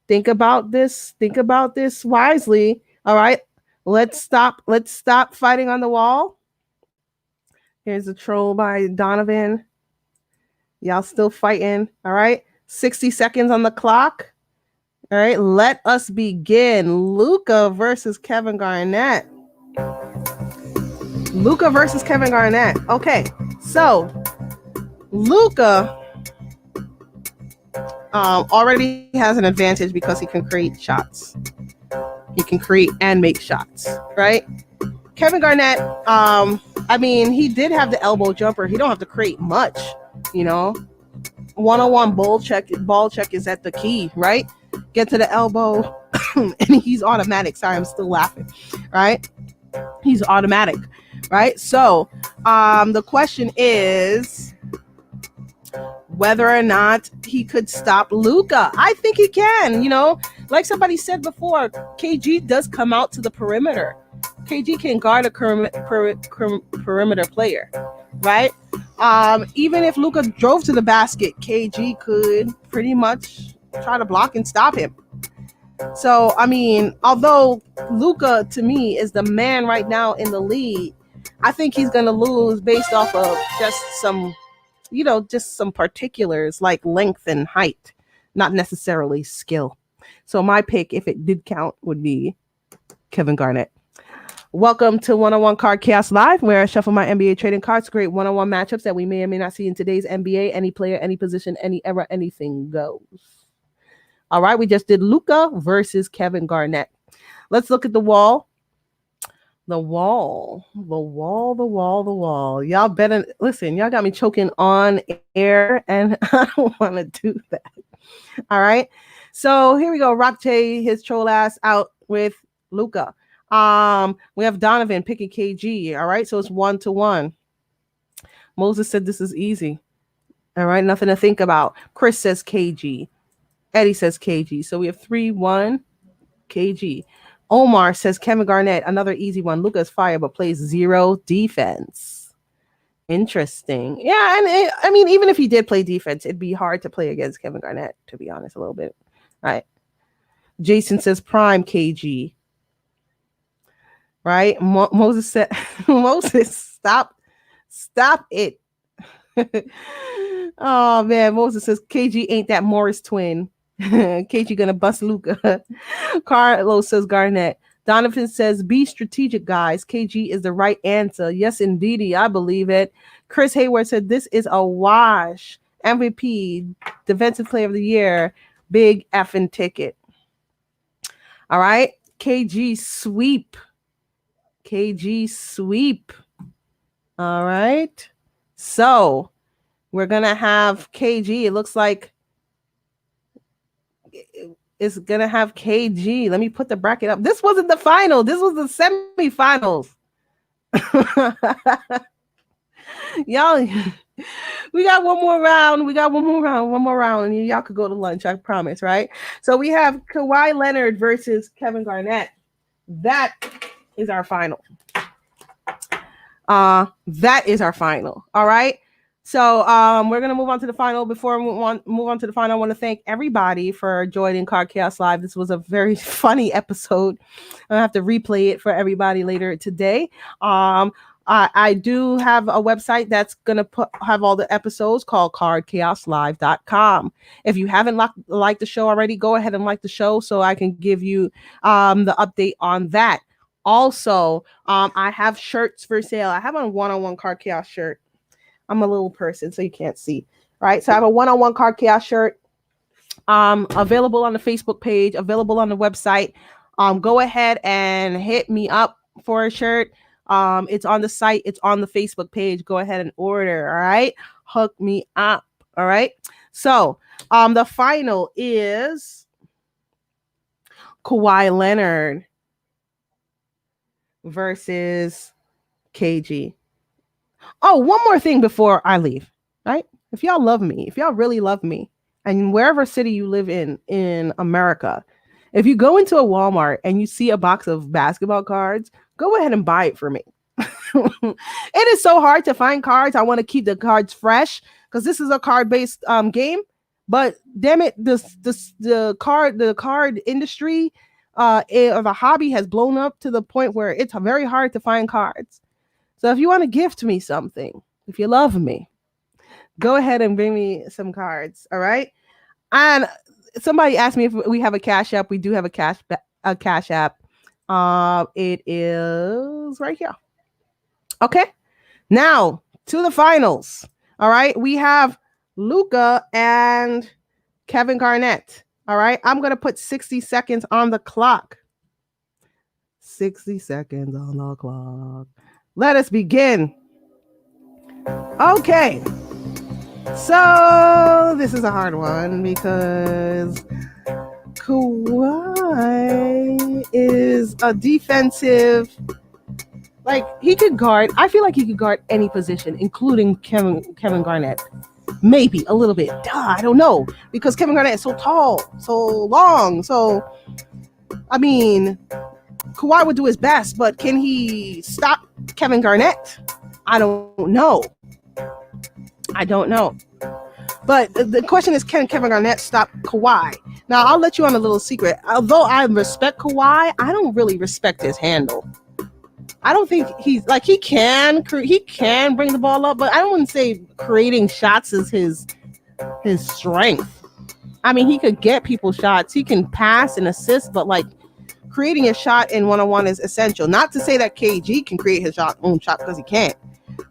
Think about this wisely. All right. Let's stop fighting on the wall. Here's a troll by Donovan. Y'all still fighting. All right. 60 seconds on the clock. All right, let us begin. Luka versus Kevin Garnett. Luka versus Kevin Garnett. Okay, so Luka already has an advantage because he can create shots. He can create and make shots, right? Kevin Garnett, I mean, he did have the elbow jumper. He don't have to create much, you know. One-on-one ball check is at the key, right? Get to the elbow, and he's automatic. Sorry, I'm still laughing, right? He's automatic, right? So, the question is whether or not he could stop Luka. I think he can. You know, like somebody said before, KG does come out to the perimeter. KG can guard a perimeter player, right? Even if Luka drove to the basket, KG could pretty much try to block and stop him. So, I mean, although Luka, to me, is the man right now in the league, I think he's going to lose based off of just some particulars like length and height, not necessarily skill. So my pick, if it did count, would be Kevin Garnett. Welcome to One-on-One Card Chaos Live, where I shuffle my NBA trading cards to create one-on-one matchups that we may or may not see in today's NBA. Any player, any position, any era, anything goes. All right, we just did Luka versus Kevin Garnett. Let's look at the wall. The wall. Y'all better listen. Y'all got me choking on air, and I don't want to do that. All right. So here we go. Rock J, his troll ass out with Luka. We have Donovan picking KG. All right. So it's 1-1. Moses said this is easy. All right. Nothing to think about. Chris says KG. Eddie says KG. So we have 3-1 KG. Omar says Kevin Garnett, another easy one. Luka's fire, but plays zero defense. Interesting. Yeah, and I mean, even if he did play defense, it'd be hard to play against Kevin Garnett, to be honest, a little bit. Right. Jason says prime KG. Right. Moses said, Moses, stop it. Oh, man. Moses says KG ain't that Morris twin. KG gonna bust Luka. Carlos says Garnett. Donovan says be strategic, guys. KG is the right answer. Yes, indeedy, I believe it. Chris Hayward said this is a wash. MVP, defensive player of the year, big effing ticket. All right, KG sweep. All right, so we're gonna have KG. It looks like it's gonna have KG. Let me put the bracket up. This wasn't the final. This was the semifinals. Y'all, we got one more round. And y'all could go to lunch, I promise, right? So we have Kawhi Leonard versus Kevin Garnett. That is our final. All right. So we're going to move on to the final. Before we move on to the final, I want to thank everybody for joining Card Chaos Live. This was a very funny episode. I have to replay it for everybody later today. I do have a website that's going to have all the episodes called cardchaoslive.com. If you haven't liked the show already, go ahead and like the show so I can give you the update on that. Also, I have shirts for sale. I have a one-on-one Card Chaos shirt. I'm a little person, so you can't see, right? So I have a one-on-one Card Chaos shirt available on the Facebook page, available on the website. Go ahead and hit me up for a shirt. It's on the site. It's on the Facebook page. Go ahead and order, all right? Hook me up, all right? So the final is Kawhi Leonard versus KG. Oh, one more thing before I leave, right? If y'all love me, if y'all really love me, and wherever city you live in America, if you go into a Walmart and you see a box of basketball cards, go ahead and buy it for me. It is so hard to find cards. I want to keep the cards fresh because this is a card-based game. But damn it, the card industry of a hobby has blown up to the point where it's very hard to find cards. So if you want to gift me something, if you love me, go ahead and bring me some cards. All right. And somebody asked me if we have a Cash App. We do have a Cash App. It is right here. Okay. Now to the finals. All right. We have Luka and Kevin Garnett. All right. I'm going to put 60 seconds on the clock. 60 seconds on the clock. Let us begin. Okay. So this is a hard one because Kawhi is a defensive, like he could guard. I feel like he could guard any position, including Kevin Garnett. Maybe a little bit. I don't know, because Kevin Garnett is so tall, so long. So, I mean, Kawhi would do his best, but can he stop Kevin Garnett? I don't know. But the question is, can Kevin Garnett stop Kawhi? Now, I'll let you on a little secret. Although I respect Kawhi, I don't really respect his handle. I don't think he's like, he can bring the ball up, but I wouldn't say creating shots is his strength. I mean, he could get people shots. He can pass and assist, but like creating a shot in one-on-one is essential. Not to say that KG can create his own shot, because he can't.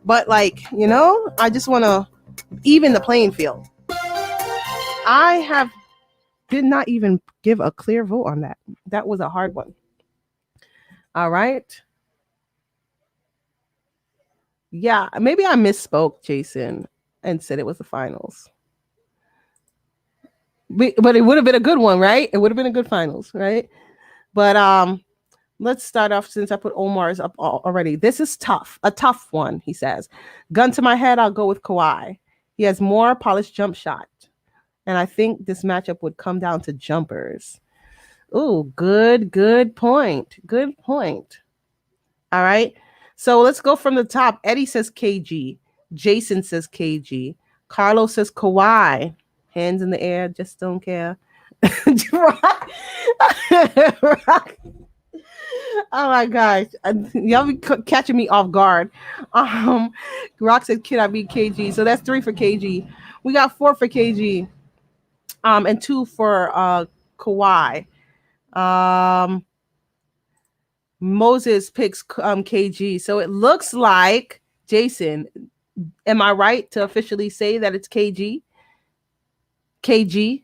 But like, I just want to even the playing field. I did not even give a clear vote on that. That was a hard one. All right. Yeah, maybe I misspoke, Jason, and said it was the finals. But it would have been a good one, right? It would have been a good finals, right? But let's start off, since I put Omar's up already. This is tough. A tough one, he says. Gun to my head, I'll go with Kawhi. He has more polished jump shot. And I think this matchup would come down to jumpers. Ooh, good point. Good point. All right. So let's go from the top. Eddie says KG. Jason says KG. Carlos says Kawhi. Hands in the air, just don't care. Rock. Oh my gosh. Y'all be catching me off guard. Rock said, kid, I beat KG. So that's 3 for KG. We got 4 for KG. And 2 for Kawhi. Moses picks KG. So it looks like, Jason, am I right to officially say that it's KG? KG?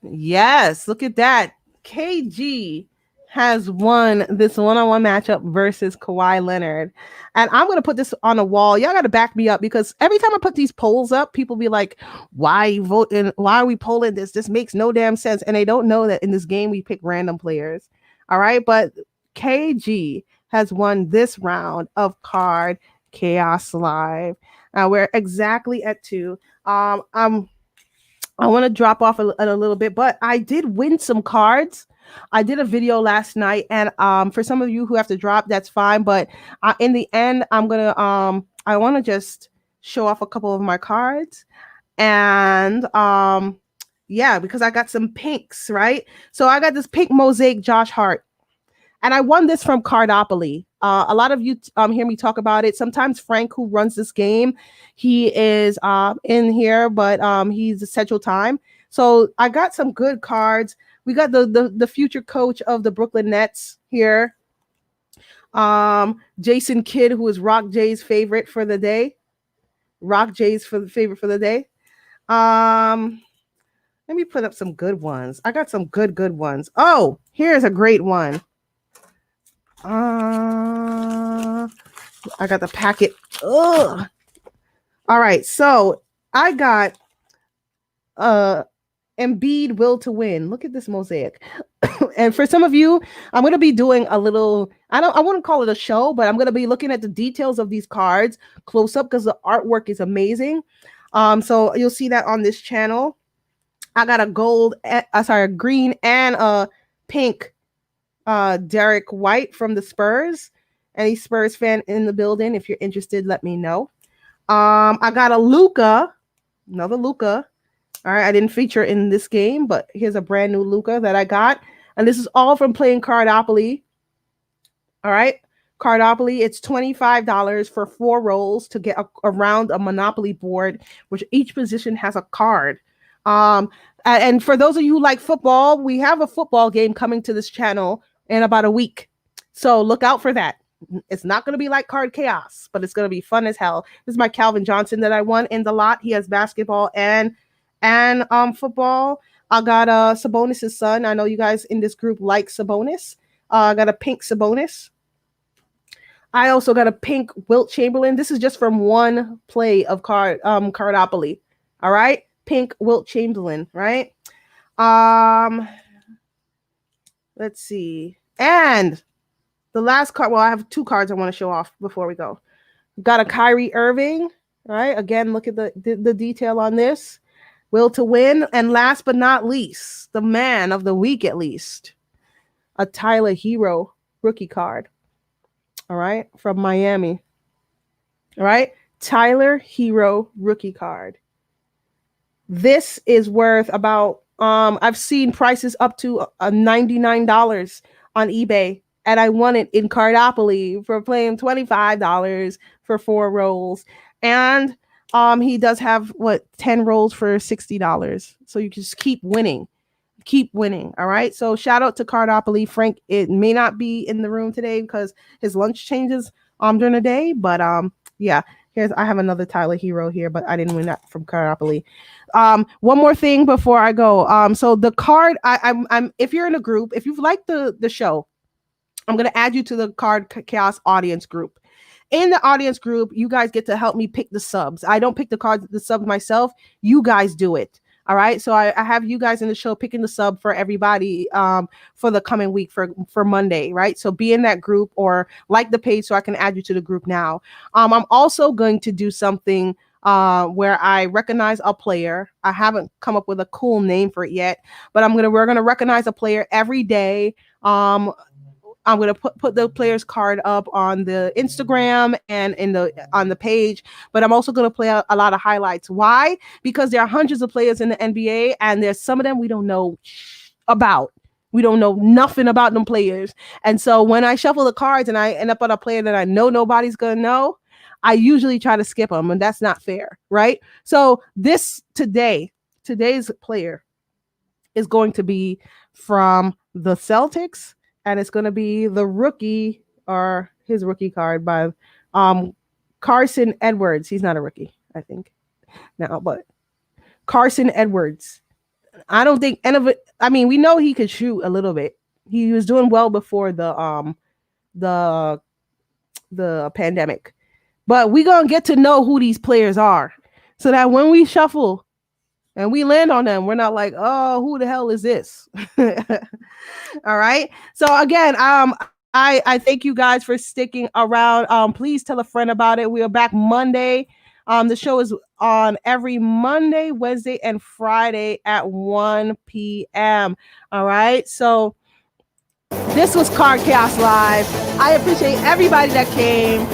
Yes, look at that. KG has won this one-on-one matchup versus Kawhi Leonard. And I'm going to put this on a wall. Y'all got to back me up, because every time I put these polls up, people be like, why are we polling this? This makes no damn sense. And they don't know that in this game, we pick random players. All right. But KG has won this round of Card Chaos Live. We're exactly at 2. I want to drop off a little bit, but I did win some cards. I did a video last night, and for some of you who have to drop, that's fine. But in the end, I'm gonna I want to just show off a couple of my cards, and yeah, because I got some pinks, right? So I got this pink mosaic Josh Hart, and I won this from Cardopoly. A lot of you hear me talk about it. Sometimes Frank, who runs this game, he is in here, but he's Central Time. So I got some good cards. We got the future coach of the Brooklyn Nets here. Jason Kidd, who is Rock J's favorite for the day. Rock J's favorite for the day. Let me put up some good ones. I got some good ones. Oh, here's a great one. I got the packet. Ugh. All right, so I got Embiid Will to Win. Look at this mosaic. And for some of you, I'm going to be doing a little, I wouldn't call it a show, but I'm going to be looking at the details of these cards close up, because the artwork is amazing. So you'll see that on this channel. I got a green and a pink Derek White from the Spurs. Any Spurs fan in the building, if you're interested, let me know. I got a Luka, another Luka. All right, I didn't feature in this game, but here's a brand new Luka that I got. And this is all from playing Cardopoly. All right, Cardopoly, it's $25 for 4 rolls to get around a Monopoly board, which each position has a card. And for those of you who like football, we have a football game coming to this channel in about a week. So look out for that. It's not going to be like Card Chaos, but it's going to be fun as hell. This is my Calvin Johnson that I won in the lot. He has basketball and football. I got Sabonis' son. I know you guys in this group like Sabonis. I got a pink Sabonis. I also got a pink Wilt Chamberlain. This is just from one play of Cardopoly. All right, pink Wilt Chamberlain. Right. Let's see. And the last card. Well, I have 2 cards I want to show off before we go. Got a Kyrie Irving. Right. Again, look at the detail on this. Will to win. And last but not least, the man of the week at least, a Tyler Hero rookie card. All right, from Miami. All right, Tyler Hero rookie card. This is worth about, I've seen prices up to $99 on eBay, and I won it in Cardopoly for playing $25 for 4 rolls. And he does have 10 rolls for $60. So you can just keep winning. All right. So shout out to Cardopoly. Frank, it may not be in the room today because his lunch changes during the day. But yeah, I have another Tyler Hero here, but I didn't win that from Cardopoly. One more thing before I go. So the card, I'm if you're in a group, if you've liked the show, I'm gonna add you to the Card Chaos audience group. In the audience group, you guys get to help me pick the subs. I don't pick the subs myself. You guys do it. All right. So I have you guys in the show picking the sub for everybody for the coming week for Monday. Right. So be in that group or like the page so I can add you to the group now. I'm also going to do something where I recognize a player. I haven't come up with a cool name for it yet, but we're going to recognize a player every day. I'm going to put the player's card up on the Instagram and on the page, but I'm also going to play a lot of highlights. Why? Because there are hundreds of players in the NBA, and there's some of them we don't know about. We don't know nothing about them players. And so when I shuffle the cards and I end up on a player that I know nobody's going to know, I usually try to skip them, and that's not fair, right? So today's player is going to be from the Celtics. And it's going to be the rookie or his rookie card by Carson Edwards. He's not a rookie, I think, now, but Carson Edwards. I don't think any of it. I mean, we know he could shoot a little bit. He was doing well before the pandemic, but we're going to get to know who these players are so that when we shuffle and we land on them, we're not like, oh, who the hell is this? All right. So again, I thank you guys for sticking around. Please tell a friend about it. We are back Monday. The show is on every Monday, Wednesday, and Friday at 1 p.m. All right. So this was Card Chaos Live. I appreciate everybody that came.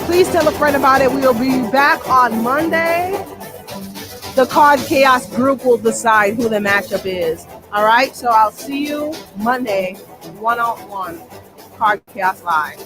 Please tell a friend about it. We will be back on Monday. The Card Chaos group will decide who the matchup is. All right. So I'll see you Monday, 1-on-1, Card Chaos Live.